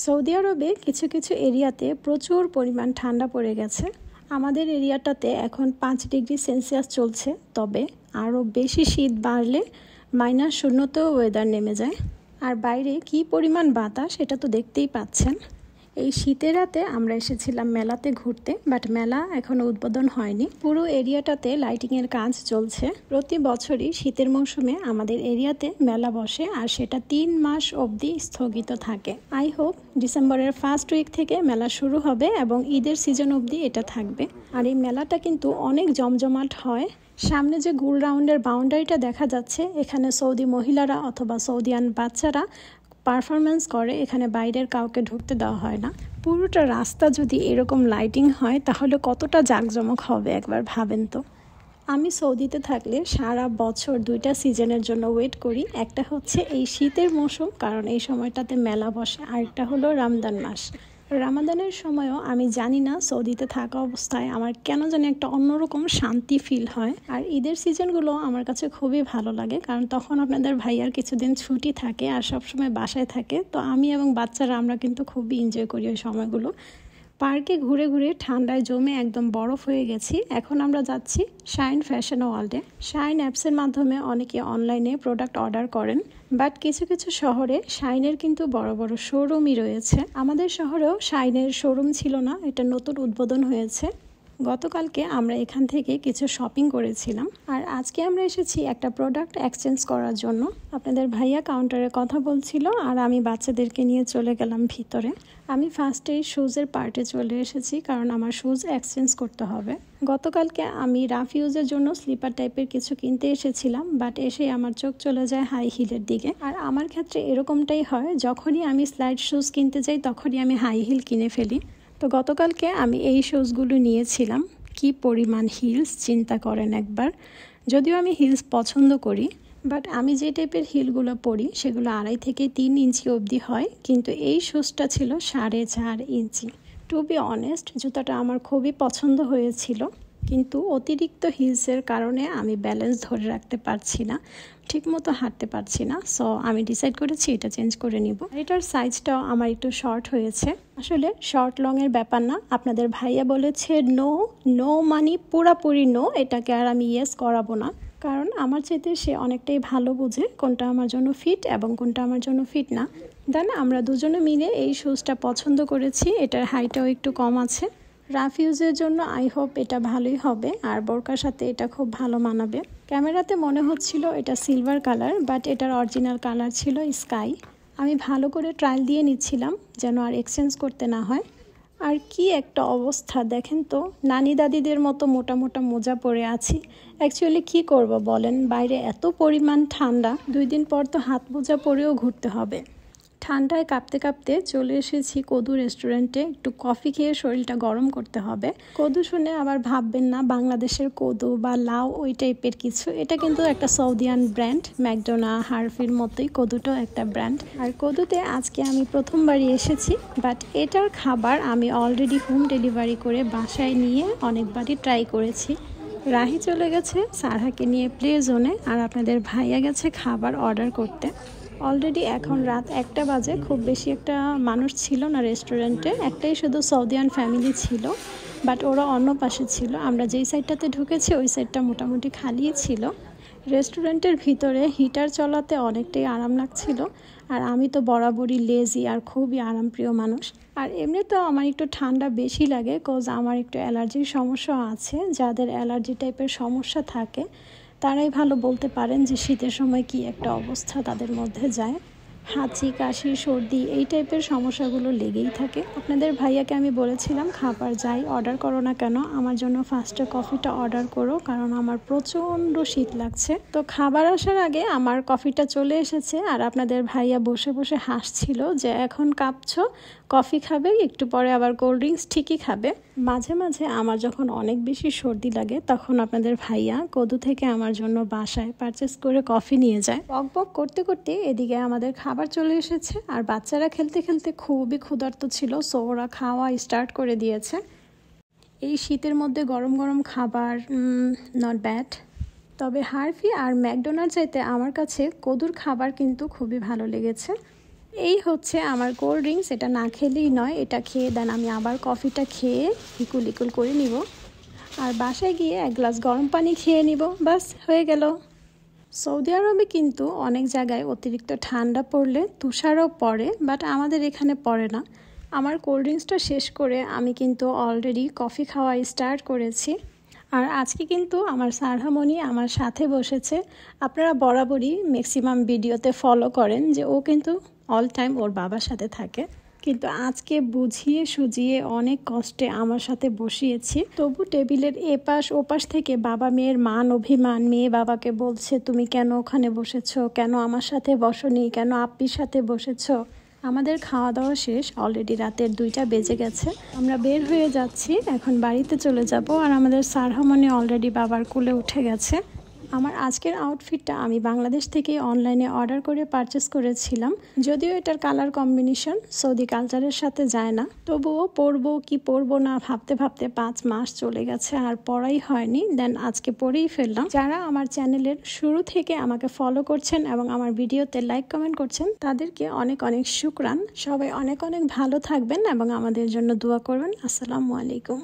Saudi আরবে কিছু কিছু এরিয়াতে প্রচুর পরিমাণ ঠান্ডা পড়ে গেছে। আমাদের এরিয়াটাতে এখন 5 ডিগ্রি সেলসিয়াস চলছে, তবে আরও বেশি শীত বাড়লে -0তেও ওয়েদার নেমে যায়। আর বাইরে কি পরিমাণ বাতাস সেটা তো দেখতেই পাচ্ছেন। এই শীতের রাতে আমরা এসেছিলাম মেলাতে ঘুরতে, বাট মেলা এখনো উদ্বোধন হয়নি। পুরো এরিয়াটাতে লাইটিংয়ের কাজ চলছে। প্রতি বছরই শীতের মৌসুমে আমাদের এরিয়াতে মেলা বসে, আর সেটা 3 মাস অবধি স্থগিত থাকে। আই হোপ ডিসেম্বরের ফার্স্ট উইক থেকে মেলা শুরু হবে এবং ঈদের সিজন অবধি এটা থাকবে। আর এই মেলাটা কিন্তু অনেক জমজমাট হয়। সামনে যে গোল রাউন্ডের বাউন্ডারিটা দেখা যাচ্ছে, এখানে সৌদি মহিলারা অথবা সৌদিয়ান বাচ্চারা পারফরমেন্স করে। এখানে বাইরের কাউকে ঢুকতে দেওয়া হয় না। পুরোটা রাস্তা যদি এরকম লাইটিং হয় তাহলে কতটা জাঁকজমক হবে একবার ভাবেন তো। আমি সৌদিতে থাকলে সারা বছর 2টা সিজনের জন্য ওয়েট করি। একটা হচ্ছে এই শীতের মৌসুম, কারণ এই সময়টাতে মেলা বসে, আরেকটা হলো রমজান মাস। রামাদানের সময়ও আমি জানি না, সৌদিতে থাকা অবস্থায় আমার কেন জানি একটা অন্যরকম শান্তি ফিল হয়। আর ঈদের সিজনগুলো আমার কাছে খুবই ভালো লাগে, কারণ তখন আপনাদের ভাইয়ার কিছুদিন ছুটি থাকে আর সবসময় বাসায় থাকে। তো আমি এবং বাচ্চারা আমরা কিন্তু খুবই এনজয় করি ওই সময়গুলো। পার্কে ঘুরে ঘুরে ঠান্ডায় জমে একদম বরফ হয়ে গেছি। এখন আমরা যাচ্ছি শাইন ফ্যাশন ওয়ার্ল্ডে। শাইন অ্যাপসের মাধ্যমে অনেকে অনলাইনে প্রোডাক্ট অর্ডার করেন, বাট কিছু কিছু শহরে শাইনের কিন্তু বড় বড় শোরুমই রয়েছে। আমাদের শহরেও শাইনের শোরুম ছিল না, এটা নতুন উদ্বোধন হয়েছে। গতকালকে আমরা এখান থেকে কিছু শপিং করেছিলাম, আর আজকে আমরা এসেছি একটা প্রোডাক্ট এক্সচেঞ্জ করার জন্য। আপনাদের ভাইয়া কাউন্টারে কথা বলছিল আর আমি বাচ্চাদেরকে নিয়ে চলে গেলাম ভিতরে। আমি ফার্স্টেই শুজের পার্টে চলে এসেছি, কারণ আমার শুজ এক্সচেঞ্জ করতে হবে। গতকালকে আমি রাফ ইউজের জন্য স্লিপার টাইপের কিছু কিনতে এসেছিলাম, বাট এসে আমার চোখ চলে যায় হাই হিলের দিকে। আর আমার ক্ষেত্রে এরকমটাই হয়, যখনই আমি স্লাইড শুজ কিনতে যাই তখনই আমি হাই হিল কিনে ফেলি। তো গতকালকে আমি এই শুজগুলো নিয়েছিলাম। কি পরিমাণ হিলস চিন্তা করেন একবার। যদিও আমি হিলস পছন্দ করি, বাট আমি যে টাইপের হিলগুলো পরি সেগুলো 2.5 থেকে 3 ইঞ্চি অবধি হয়, কিন্তু এই শুজটা ছিল 4.5 ইঞ্চি। টু বি অনেস্ট, জুতাটা আমার খুবই পছন্দ হয়েছিল, কিন্তু অতিরিক্ত হিলসের কারণে আমি ব্যালেন্স ধরে রাখতে পারছি না, ঠিকমতো হাঁটতে পারছি না। সো আমি ডিসাইড করেছি এটা চেঞ্জ করে নিব। এটার সাইজটাও আমার একটু শর্ট হয়েছে। আসলে শর্ট লংয়ের ব্যাপার না, আপনাদের ভাইয়া বলেছে নো নো মানে পুরাপুরি নো, এটাকে আর আমি ইয়েস করাবো না, কারণ আমার চাইতে সে অনেকটাই ভালো বুঝে কোনটা আমার জন্য ফিট এবং কোনটা আমার জন্য ফিট না। দেন আমরা দুজনে মিলে এই শুজটা পছন্দ করেছি। এটার হাইটাও একটু কম আছে। রাফ ইউজের জন্য আই হোপ এটা ভালোই হবে, আর বোরকার সাথে এটা খুব ভালো মানাবে। ক্যামেরাতে মনে হচ্ছিল এটা সিলভার কালার, বাট এটার অরিজিনাল কালার ছিল স্কাই। আমি ভালো করে ট্রায়াল দিয়ে নিচ্ছিলাম যেন আর এক্সচেঞ্জ করতে না হয়। আর কি একটা অবস্থা দেখেন তো, নানি দাদিদের মতো মোটা মোটা মোজা পরে আছি। অ্যাকচুয়ালি কি করব বলেন, বাইরে এত পরিমাণ ঠান্ডা, 2 দিন পর তো হাত মোজা পরেও ঘুরতে হবে। ঠান্ডায় কাঁপতে কাঁপতে চলে এসেছি কদু রেস্টুরেন্টে। একটু কফি খেয়ে শরীরটা গরম করতে হবে। কদু শুনে আবার ভাববেন না বাংলাদেশের কদু বা লাউ ওই টাইপের কিছু। এটা কিন্তু একটা সৌদিয়ান ব্র্যান্ড, ম্যাকডোনা হারফির মতোই কদুটাও একটা ব্র্যান্ড। আর কদুতে আজকে আমি প্রথমবারই এসেছি, বাট এটার খাবার আমি অলরেডি হোম ডেলিভারি করে বাসায় নিয়ে অনেকবারই ট্রাই করেছি। রাহি চলে গেছে সারহাকে নিয়ে প্লে জোনে, আর আপনাদের ভাইয়া গেছে খাবার অর্ডার করতে। অলরেডি এখন রাত 1টা বাজে। খুব বেশি একটা মানুষ ছিল না রেস্টুরেন্টে, একটাই শুধু সৌদিয়ান ফ্যামিলি ছিল, বাট ওরা অন্য পাশে ছিল। আমরা যেই সাইডটাতে ঢুকেছি ওই সাইডটা মোটামুটি খালিই ছিল। রেস্টুরেন্টের ভিতরে হিটার চলাতে অনেকটাই আরাম লাগছিল, আর আমি তো বরাবরই লেজি আর খুবই আরামপ্রিয় মানুষ। আর এমনিতেও আমার একটু ঠান্ডা বেশি লাগে, কজ আমার একটু অ্যালার্জির সমস্যা আছে। যাদের অ্যালার্জি টাইপের সমস্যা থাকে তারাই ভালো বলতে পারেন যে শীতের সময় কি একটা অবস্থা তাদের মধ্যে যায়। হাঁচি কাশি সর্দি এই টাইপের সমস্যাগুলো লেগেই থাকে। আপনাদের ভাইয়াকে আমি বলেছিলাম খাবার যাই অর্ডার করো না কেন, আমার জন্য ফার্স্টে কফিটা অর্ডার করো, কারণ আমার প্রচণ্ড শীত লাগছে। তো খাবার আসার আগে আমার কফিটা চলে এসেছে, আর আপনাদের ভাইয়া বসে বসে হাসছিল যে এখন কাঁপছো, কফি খাবে, একটু পরে আবার কোল্ড ড্রিঙ্কস ঠিকই খাবে। মাঝে মাঝে আমার যখন অনেক বেশি সর্দি লাগে তখন আপনাদের ভাইয়া কদু থেকে আমার জন্য বাসায় পারচেস করে কফি নিয়ে যায়। বক বক করতে করতে এদিকে আমাদের খাবার চলে এসেছে, আর বাচ্চারা খেলতে খেলতে খুবই ক্ষুধার্ত ছিল, সো ওরা খাওয়া স্টার্ট করে দিয়েছে। এই শীতের মধ্যে গরম গরম খাবার নট ব্যাড। তবে হারফি আর ম্যাকডোনাল্ড চাইতে আমার কাছে কদুর খাবার কিন্তু খুবই ভালো লেগেছে। এই হচ্ছে আমার কোল্ড ড্রিঙ্কস। এটা না খেলেই নয়, এটা খেয়ে দেন আমি আবার কফিটা খেয়ে ইকুল করে নিব, আর বাসায় গিয়ে এক গ্লাস গরম পানি খেয়ে নিব, বাস হয়ে গেল। সৌদি আরবে কিন্তু অনেক জায়গায় অতিরিক্ত ঠান্ডা পড়লে তুষারও পড়ে, বাট আমাদের এখানে পড়ে না। আমার কোল্ড ড্রিঙ্কসটা শেষ করে আমি কিন্তু অলরেডি কফি খাওয়া স্টার্ট করেছি। আর আজকে কিন্তু আমার সারহামণি আমার সাথে বসেছে। আপনারা বরাবরই ম্যাক্সিমাম ভিডিওতে ফলো করেন যে ও কিন্তু অল টাইম ওর বাবার সাথে থাকে, কিন্তু আজকে বুঝিয়ে সুজিয়ে অনেক কষ্টে আমার সাথে বসিয়েছি। তবু টেবিলের এপাশ ওপাশ থেকে বাবা মেয়ের মান অভিমান, মেয়ে বাবাকে বলছে তুমি কেন ওখানে বসেছো, কেন আমার সাথে বসনি, কেন আপ্পির সাথে বসেছো। আমাদের খাওয়া দাওয়া শেষ, অলরেডি রাতের 2টা বেজে গেছে। আমরা বের হয়ে যাচ্ছি, এখন বাড়িতে চলে যাব। আর আমাদের সারহামণি অলরেডি বাবার কোলে উঠে গেছে। আমার আজকের আউটফিটটা আমি বাংলাদেশ থেকে অনলাইনে অর্ডার করে পারচেস করেছিলাম। যদিও এটার কালার কম্বিনেশন সৌদি কালচারের সাথে যায় না, তবুও পরবো কি পরবো না ভাবতে ভাবতে 5 মাস চলে গেছে আর পরাই হয়নি। দেন আজকে পরেই ফেললাম। যারা আমার চ্যানেলের শুরু থেকে আমাকে ফলো করছেন এবং আমার ভিডিওতে লাইক কমেন্ট করছেন তাদেরকে অনেক অনেক শুকরান। সবাই অনেক অনেক ভালো থাকবেন এবং আমাদের জন্য দোয়া করবেন। আসসালামু আলাইকুম।